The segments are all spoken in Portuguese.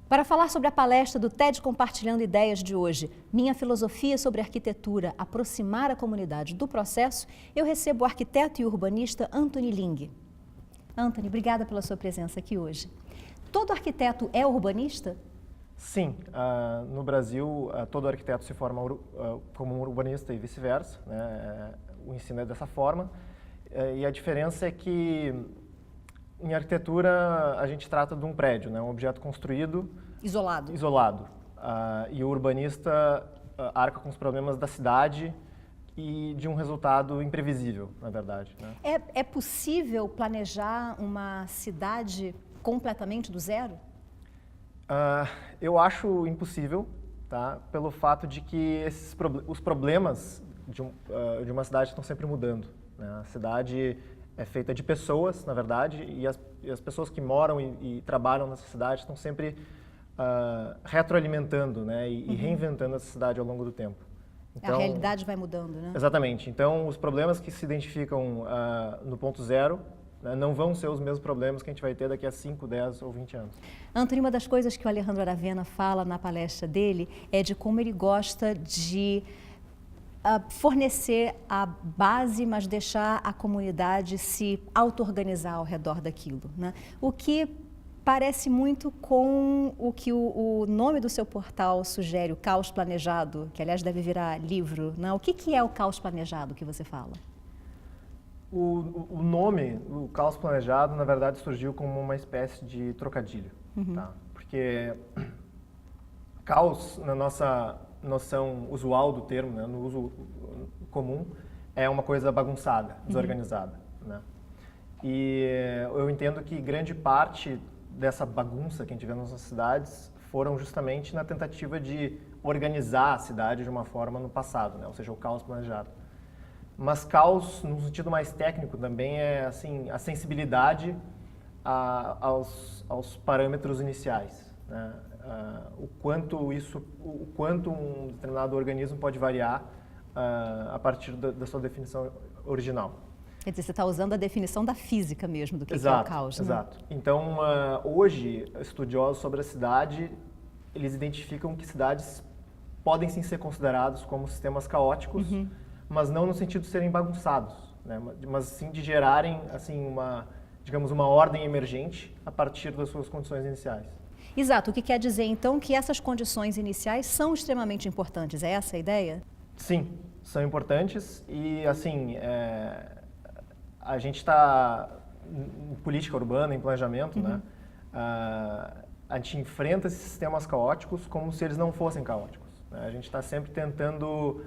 Para falar sobre a palestra do TED Compartilhando Ideias de hoje, Minha Filosofia sobre Arquitetura, aproximar a comunidade do processo, eu recebo o arquiteto e urbanista Anthony Ling. Anthony, obrigada pela sua presença aqui hoje. Todo arquiteto é urbanista? Sim, no Brasil todo arquiteto se forma como um urbanista e vice-versa, né? O ensino é dessa forma, e a diferença é que em arquitetura a gente trata de um prédio, né? Um objeto construído Isolado. E o urbanista arca com os problemas da cidade e de um resultado imprevisível, na verdade, né? É possível planejar uma cidade completamente do zero? Eu acho impossível, tá? Pelo fato de que os problemas de uma cidade estão sempre mudando, né? A cidade é feita de pessoas, na verdade, e as pessoas que moram e trabalham nessa cidade estão sempre retroalimentando, né? E reinventando essa cidade ao longo do tempo. Então, a realidade vai mudando, né? Exatamente. Então, os problemas que se identificam no ponto zero, né, não vão ser os mesmos problemas que a gente vai ter daqui a 5, 10 ou 20 anos. Anthony, uma das coisas que o Alejandro Aravena fala na palestra dele é de como ele gosta de fornecer a base, mas deixar a comunidade se auto-organizar ao redor daquilo, né? O que parece muito com o que o nome do seu portal sugere, o caos planejado, que aliás deve virar livro, né? O que é o caos planejado que você fala? O nome, o caos planejado, na verdade surgiu como uma espécie de trocadilho, tá? Porque caos, na nossa noção usual do termo, né, no uso comum, é uma coisa bagunçada, desorganizada, né? E eu entendo que grande parte dessa bagunça que a gente vê nas nossas cidades foram justamente na tentativa de organizar a cidade de uma forma no passado, né? Ou seja, o caos planejado. Mas caos, no sentido mais técnico, também é assim a sensibilidade aos parâmetros iniciais, né? O quanto um determinado organismo pode variar a partir da sua definição original. Quer dizer, você está usando a definição da física mesmo do que é o caos, né? Exato. Então, hoje, estudiosos sobre a cidade, eles identificam que cidades podem sim ser considerados como sistemas caóticos, mas não no sentido de serem bagunçados, né? Mas sim de gerarem assim digamos, uma ordem emergente a partir das suas condições iniciais. Exato. O que quer dizer, então, que essas condições iniciais são extremamente importantes. É essa a ideia? Sim, são importantes e, assim, a gente está em política urbana, em planejamento, né? A gente enfrenta esses sistemas caóticos como se eles não fossem caóticos, né? A gente está sempre tentando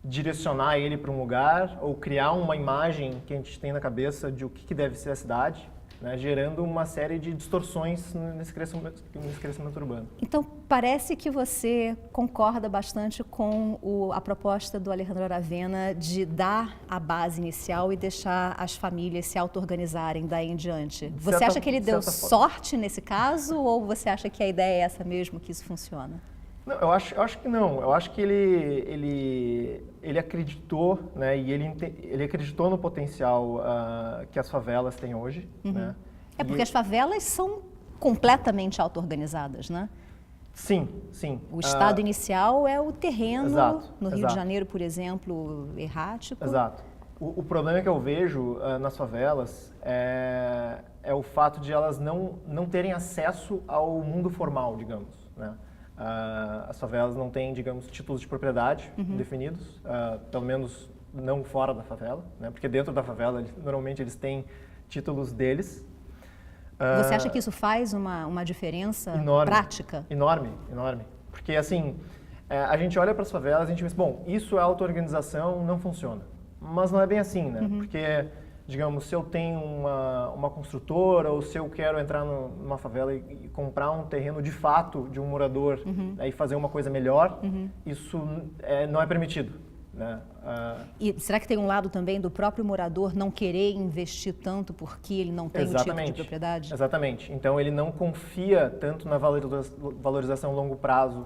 direcionar ele para um lugar ou criar uma imagem que a gente tem na cabeça de o que deve ser a cidade, né, gerando uma série de distorções nesse crescimento urbano. Então, parece que você concorda bastante com a proposta do Alejandro Aravena de dar a base inicial e deixar as famílias se auto-organizarem daí em diante. Você acha que ele deu sorte nesse caso ou você acha que a ideia é essa mesmo, que isso funciona? Não, eu acho que não. Eu acho que ele acreditou, né, e ele acreditou no potencial que as favelas têm hoje, né? É porque as favelas são completamente auto-organizadas, né? Sim, sim. O estado inicial é o terreno, no Rio de Exato. Janeiro, por exemplo, errático. Exato. O problema que eu vejo nas favelas é o fato de elas não terem acesso ao mundo formal, digamos, né? As favelas não têm, digamos, títulos de propriedade definidos, pelo menos não fora da favela, né? Porque dentro da favela, normalmente eles têm títulos deles. Você acha que isso faz uma diferença prática? Enorme, enorme. Porque, assim, a gente olha para as favelas e a gente pensa, bom, isso é auto-organização, não funciona. Mas não é bem assim, né? Porque, digamos, se eu tenho uma construtora ou se eu quero entrar numa favela e comprar um terreno de fato de um morador, né, e fazer uma coisa melhor, isso não é permitido, né? E será que tem um lado também do próprio morador não querer investir tanto porque ele não tem o título de propriedade? Exatamente. Então ele não confia tanto na valorização a longo prazo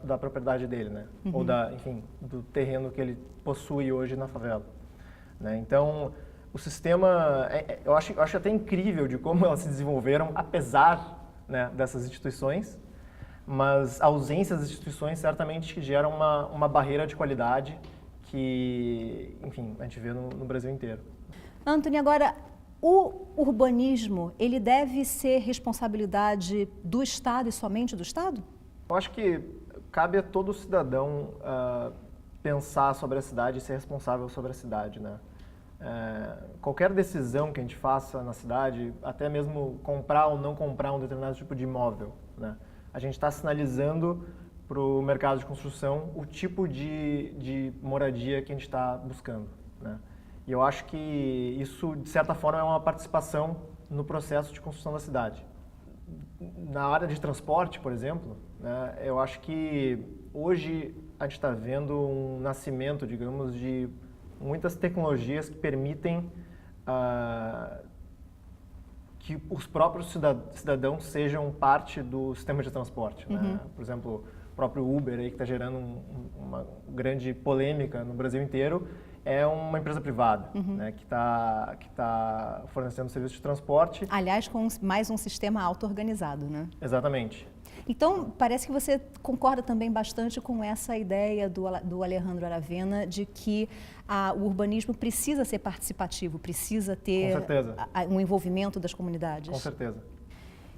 da propriedade dele, né? Ou enfim, do terreno que ele possui hoje na favela, né? Então o sistema, eu acho até incrível de como elas se desenvolveram, apesar né, dessas instituições, mas a ausência das instituições certamente gera uma barreira de qualidade que, enfim, a gente vê no Brasil inteiro. Antony, agora, o urbanismo, ele deve ser responsabilidade do Estado e somente do Estado? Eu acho que cabe a todo cidadão pensar sobre a cidade e ser responsável sobre a cidade, né? Qualquer decisão que a gente faça na cidade, até mesmo comprar ou não comprar um determinado tipo de imóvel, né? A gente está sinalizando para o mercado de construção o tipo de moradia que a gente está buscando, né? E eu acho que isso, de certa forma, é uma participação no processo de construção da cidade. Na área de transporte, por exemplo, né, eu acho que hoje a gente está vendo um nascimento, digamos, de muitas tecnologias que permitem que os próprios cidadãos sejam parte do sistema de transporte, né? Por exemplo, o próprio Uber, aí, que está gerando uma grande polêmica no Brasil inteiro, é uma empresa privada, né, que tá fornecendo serviço de transporte. Aliás, com mais um sistema auto-organizado, né? Exatamente. Então, parece que você concorda também bastante com essa ideia do Alejandro Aravena de que o urbanismo precisa ser participativo, precisa ter um envolvimento das comunidades. Com certeza.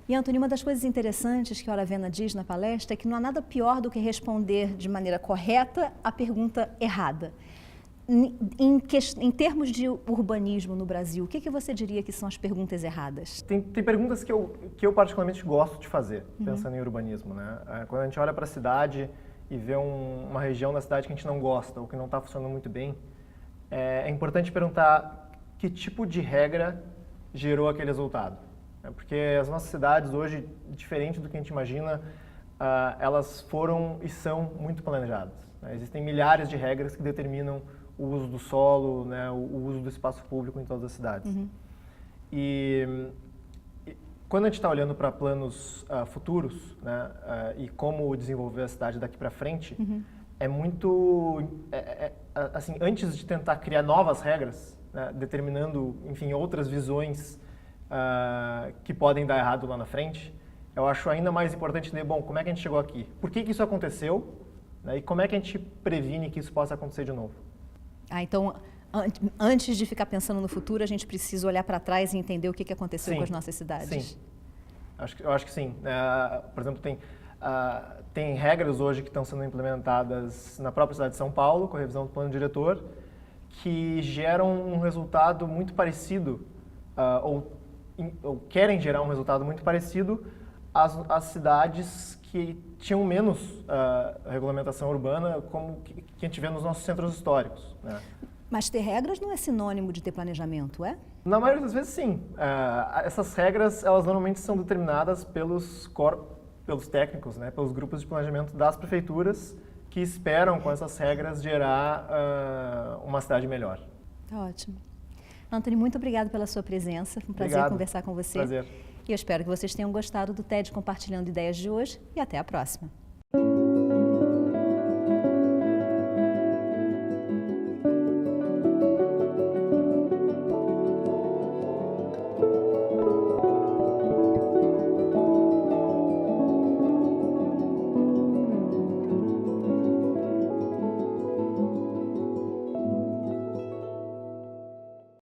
E, Antony, uma das coisas interessantes que o Aravena diz na palestra é que não há nada pior do que responder de maneira correta a pergunta errada. Em termos de urbanismo no Brasil, o que você diria que são as perguntas erradas? Tem perguntas que eu particularmente gosto de fazer, pensando em urbanismo, né? Quando a gente olha para a cidade e vê uma região da cidade que a gente não gosta ou que não está funcionando muito bem, é importante perguntar que tipo de regra gerou aquele resultado. Porque as nossas cidades hoje, diferente do que a gente imagina, elas foram e são muito planejadas, né? Existem milhares de regras que determinam o uso do solo, né, o uso do espaço público em todas as cidades. E quando a gente está olhando para planos futuros, né, e como desenvolver a cidade daqui para frente, é muito... assim, antes de tentar criar novas regras, né, determinando, enfim, outras visões que podem dar errado lá na frente, eu acho ainda mais importante entender, bom, como é que a gente chegou aqui? Por que isso aconteceu? Né, e como é que a gente previne que isso possa acontecer de novo? Então, antes de ficar pensando no futuro, a gente precisa olhar para trás e entender o que aconteceu com as nossas cidades. Sim, eu acho que sim. Por exemplo, tem regras hoje que estão sendo implementadas na própria cidade de São Paulo, com a revisão do plano diretor, que geram um resultado muito parecido, ou querem gerar um resultado muito parecido às cidades que tinham menos regulamentação urbana, como que a gente vê nos nossos centros históricos, né? Mas ter regras não é sinônimo de ter planejamento, é? Na maioria das vezes, sim. Essas regras, elas normalmente são determinadas pelos técnicos, né? Pelos grupos de planejamento das prefeituras, que esperam, com essas regras, gerar uma cidade melhor. Tá ótimo. Antony, muito obrigado pela sua presença. Foi um prazer conversar com você. Prazer. E eu espero que vocês tenham gostado do TED Compartilhando Ideias de hoje e até a próxima.